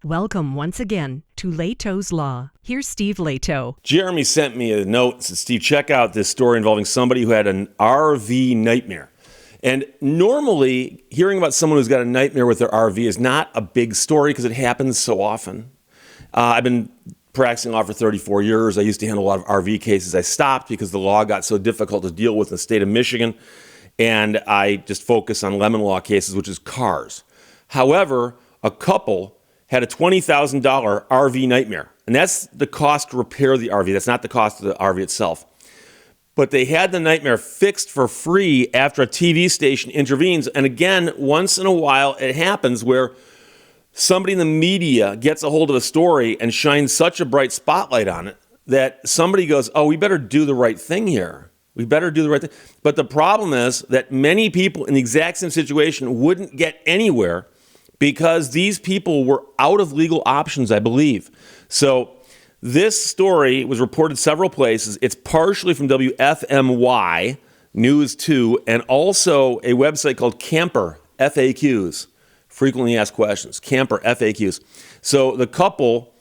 Welcome once again to Lehto's Law. Here's Steve Lehto. Jeremy sent me a note and said, Steve, check out this story involving somebody who had an RV nightmare. And normally, hearing about someone who's got a nightmare with their RV is not a big story because it happens so often. I've been practicing law for 34 years. I used to handle a lot of RV cases. I stopped because the law got so difficult to deal with in the state of Michigan, and I just focus on lemon law cases, which is cars. However, a couple had a $20,000 RV nightmare, and that's the cost to repair the RV. That's not the cost of the RV itself. But they had the nightmare fixed for free after a TV station intervenes. And again, once in a while, it happens where somebody in the media gets a hold of a story and shines such a bright spotlight on it that somebody goes, oh, we better do the right thing here. We better do the right thing. But the problem is that many people in the exact same situation wouldn't get anywhere because these people were out of legal options, I believe. So this story was reported several places. It's partially from WFMY News 2 and also a website called Camper FAQs, frequently asked questions, Camper FAQs. So the couple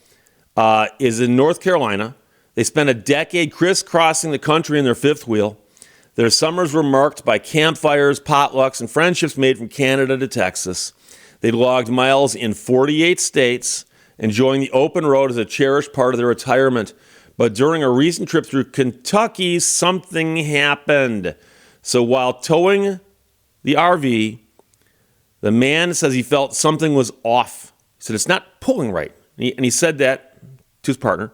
is in North Carolina. They spent a decade crisscrossing the country in their fifth wheel. Their summers were marked by campfires, potlucks, and friendships made from Canada to Texas. They logged miles in 48 states, enjoying the open road as a cherished part of their retirement. But during a recent trip through Kentucky, something happened. So while towing the RV, the man says he felt something was off. He said, it's not pulling right. And he said that to his partner.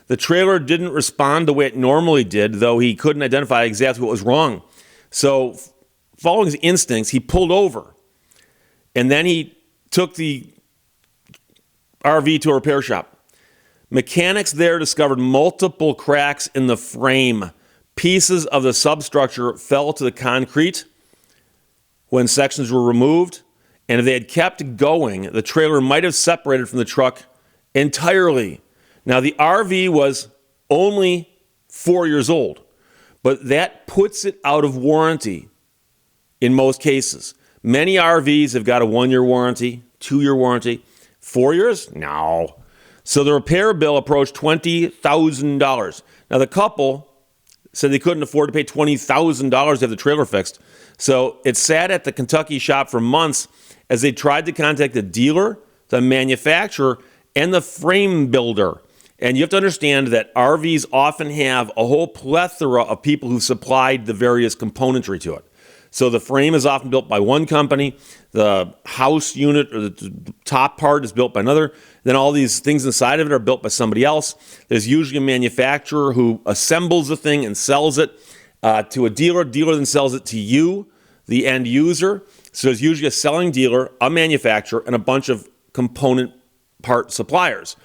The trailer didn't respond the way it normally did, though he couldn't identify exactly what was wrong. So following his instincts, he pulled over. And then he took the RV to a repair shop. Mechanics there discovered multiple cracks in the frame. Pieces of the substructure fell to the concrete when sections were removed. And if they had kept going, the trailer might have separated from the truck entirely. Now, the RV was only 4 years old, but that puts it out of warranty in most cases. Many RVs have got a 1-year warranty, 2-year warranty. 4 years? No. So the repair bill approached $20,000. Now, the couple said they couldn't afford to pay $20,000 to have the trailer fixed. So it sat at the Kentucky shop for months as they tried to contact the dealer, the manufacturer, and the frame builder. And you have to understand that RVs often have a whole plethora of people who supplied the various componentry to it. So the frame is often built by one company, the house unit or the top part is built by another, then all these things inside of it are built by somebody else. There's usually a manufacturer who assembles the thing and sells it to a dealer. Dealer then sells it to you, the end user. So there's usually a selling dealer, a manufacturer, and a bunch of component part suppliers.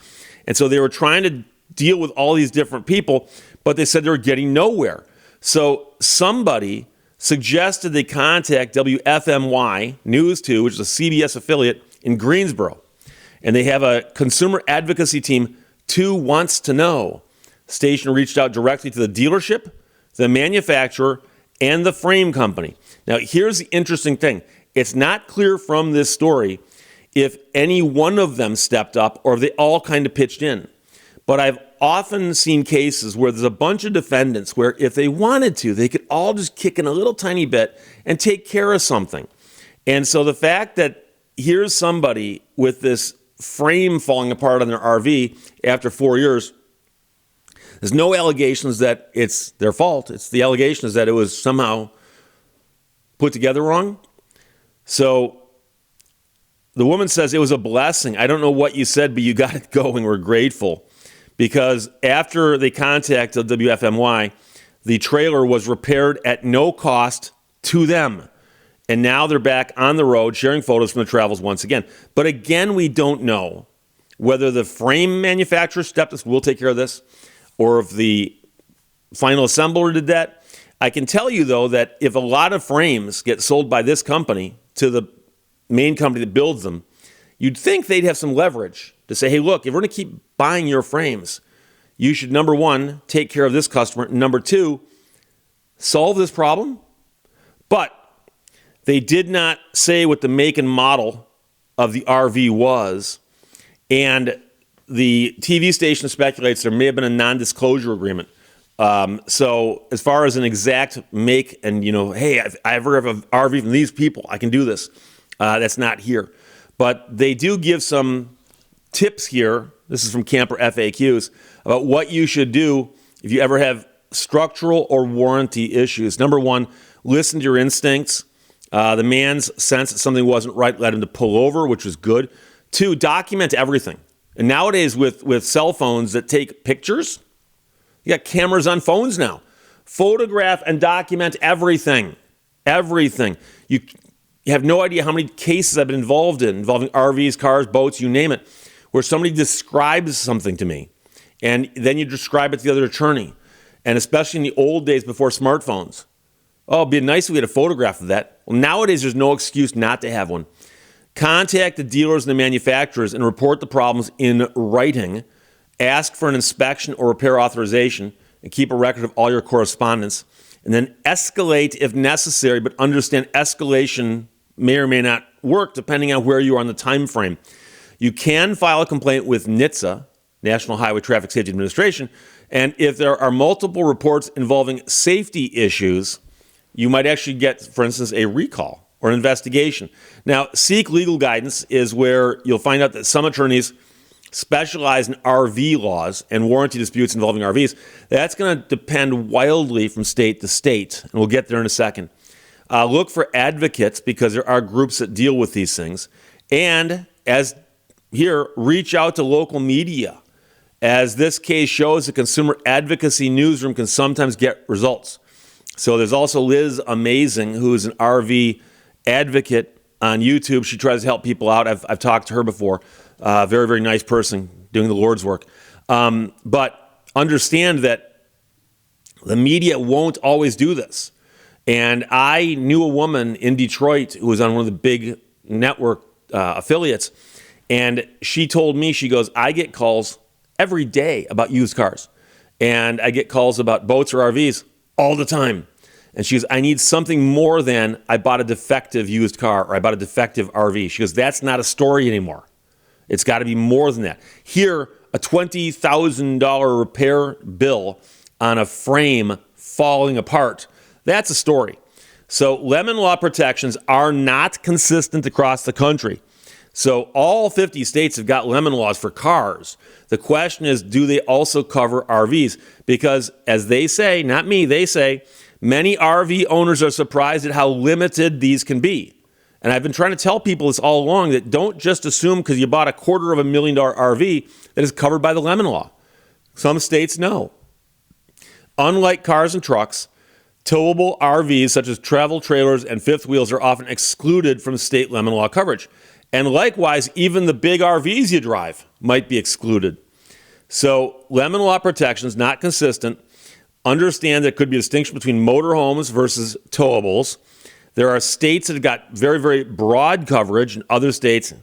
And so they were trying to deal with all these different people, but they said they were getting nowhere. So somebody suggested they contact WFMY News 2, which is a CBS affiliate in Greensboro. And they have a consumer advocacy team, 2 Wants to Know. The station reached out directly to the dealership, the manufacturer, and the frame company. Now, here's the interesting thing. It's not clear from this story if any one of them stepped up or if they all kind of pitched in. But I've often seen cases where there's a bunch of defendants where if they wanted to, they could all just kick in a little tiny bit and take care of something. And so the fact that here's somebody with this frame falling apart on their RV after 4 years, there's no allegations that it's their fault. It's the allegation is that it was somehow put together wrong. So the woman says it was a blessing. I don't know what you said, but you got it going. We're grateful. Because after they contacted WFMY, the trailer was repaired at no cost to them. And now they're back on the road sharing photos from the travels once again. But again, we don't know whether the frame manufacturer stepped us, we'll take care of this, or if the final assembler did that. I can tell you, though, that if a lot of frames get sold by this company to the main company that builds them, you'd think they'd have some leverage to say, hey, look, if we're going to keep buying your frames, you should, number one, take care of this customer. Number two, solve this problem. But they did not say what the make and model of the RV was. And the TV station speculates there may have been a non-disclosure agreement. So as far as an exact make and, hey, if I ever have an RV from these people, I can do this. That's not here. But they do give some tips here. This is from Camper FAQs about what you should do if you ever have structural or warranty issues. Number one, listen to your instincts. The man's sense that something wasn't right led him to pull over, which was good. Two, document everything. And nowadays with cell phones that take pictures, you got cameras on phones now. Photograph and document everything. Everything. You have no idea how many cases I've been involved in, involving RVs, cars, boats, you name it, where somebody describes something to me. And then you describe it to the other attorney. And especially in the old days before smartphones. Oh, it'd be nice if we had a photograph of that. Well, nowadays, there's no excuse not to have one. Contact the dealers and the manufacturers and report the problems in writing. Ask for an inspection or repair authorization and keep a record of all your correspondence. And then escalate if necessary, but understand escalation may or may not work depending on where you are on the time frame. You can file a complaint with NHTSA, National Highway Traffic Safety Administration, and if there are multiple reports involving safety issues, you might actually get, for instance, a recall or an investigation. Now, seek legal guidance is where you'll find out that some attorneys specialize in RV laws and warranty disputes involving RVs. That's going to depend wildly from state to state, and we'll get there in a second. Look for advocates because there are groups that deal with these things. And as here, reach out to local media. As this case shows, the consumer advocacy newsroom can sometimes get results. So there's also Liz Amazing, who's an RV advocate on YouTube. She tries to help people out. I've talked to her before. Very, very nice person doing the Lord's work. But understand that the media won't always do this. And I knew a woman in Detroit who was on one of the big network affiliates. And she told me, she goes, I get calls every day about used cars. And I get calls about boats or RVs all the time. And she goes, I need something more than I bought a defective used car or I bought a defective RV. She goes, that's not a story anymore. It's got to be more than that. Here, a $20,000 repair bill on a frame falling apart, that's a story. So lemon law protections are not consistent across the country. So all 50 states have got lemon laws for cars. The question is, do they also cover RVs? Because as they say, not me, they say, many RV owners are surprised at how limited these can be. And I've been trying to tell people this all along, that don't just assume because you bought a $250,000 RV that is covered by the lemon law. Some states know. Unlike cars and trucks, towable RVs such as travel trailers and fifth wheels are often excluded from state lemon law coverage. And likewise, even the big RVs you drive might be excluded. So lemon law protection is not consistent. Understand there could be a distinction between motorhomes versus towables. There are states that have got very, very broad coverage and other states,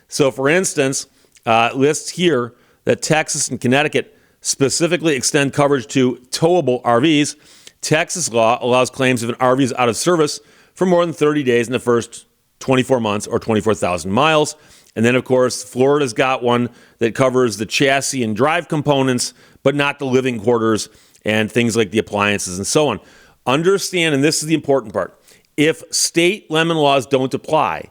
So for instance, lists here that Texas and Connecticut specifically extend coverage to towable RVs. Texas law allows claims if an RV is out of service for more than 30 days in the first 24 months or 24,000 miles. And then, of course, Florida's got one that covers the chassis and drive components, but not the living quarters and things like the appliances and so on. Understand, and this is the important part, if state lemon laws don't apply,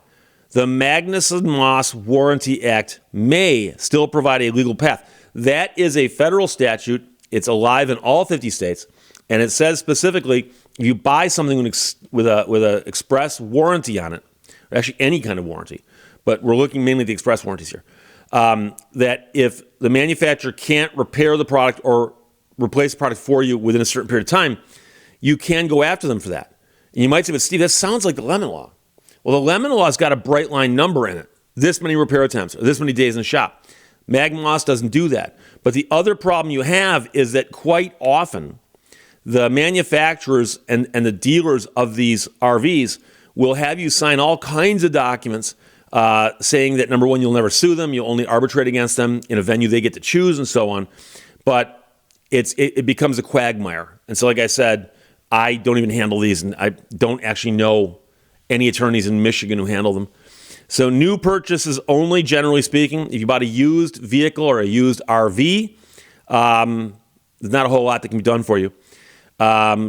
the Magnuson-Moss Warranty Act may still provide a legal path. That is a federal statute. It's alive in all 50 states. And it says specifically, if you buy something with a express warranty on it, or actually any kind of warranty, but we're looking mainly at the express warranties here, that if the manufacturer can't repair the product or replace the product for you within a certain period of time, you can go after them for that. And you might say, but Steve, that sounds like the lemon law. Well, the lemon law's got a bright line number in it. This many repair attempts, or this many days in the shop. Mag-Moss doesn't do that. But the other problem you have is that quite often the manufacturers and the dealers of these RVs will have you sign all kinds of documents saying that, number one, you'll never sue them, you'll only arbitrate against them in a venue they get to choose and so on. But it becomes a quagmire. And so, like I said, I don't even handle these, and I don't actually know any attorneys in Michigan who handle them. So new purchases only, generally speaking. If you bought a used vehicle or a used RV, there's not a whole lot that can be done for you.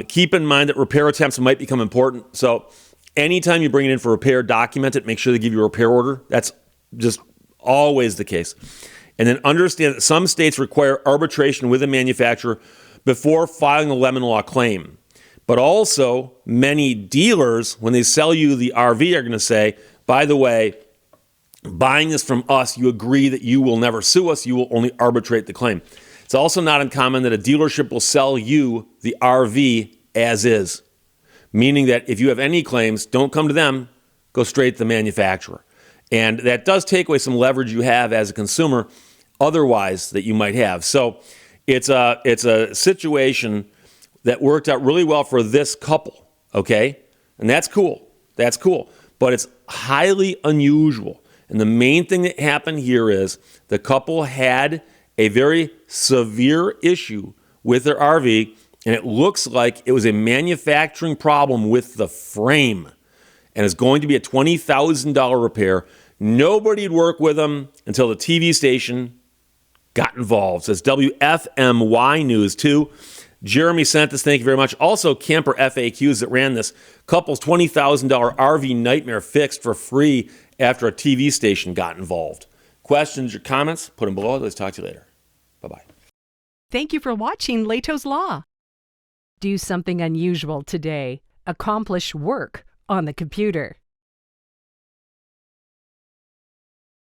Keep in mind that repair attempts might become important. So anytime you bring it in for repair, document it. Make sure they give you a repair order. That's just always the case. And then understand that some states require arbitration with a manufacturer before filing a lemon law claim. But also, many dealers, when they sell you the RV, are going to say, by the way, buying this from us, you agree that you will never sue us. You will only arbitrate the claim. It's also not uncommon that a dealership will sell you the RV as is, meaning that if you have any claims, don't come to them, go straight to the manufacturer. And that does take away some leverage you have as a consumer otherwise that you might have. So it's a situation that worked out really well for this couple, okay? And that's cool. That's cool. But it's highly unusual. And the main thing that happened here is the couple had a very severe issue with their RV, and it looks like it was a manufacturing problem with the frame. And it's going to be a $20,000 repair. Nobody would work with them until the TV station got involved. So it's WFMY News 2. Jeremy sent this. Thank you very much. Also, Camper FAQs that ran this couple's $20,000 RV nightmare fixed for free after a TV station got involved. Questions or comments? Put them below. Let's talk to you later. Bye-bye. Thank you for watching Lehto's Law. Do something unusual today. Accomplish work on the computer.